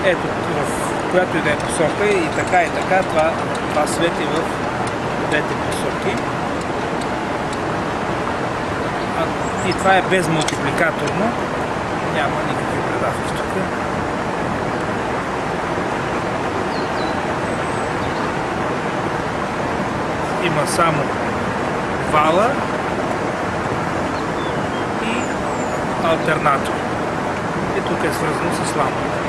ето в която и да е посока и така, това свети в двете посоки. И това е без мултипликаторно, няма никакви предавки тук. Има само вала и алтернатор. И тук е свързано с лампата.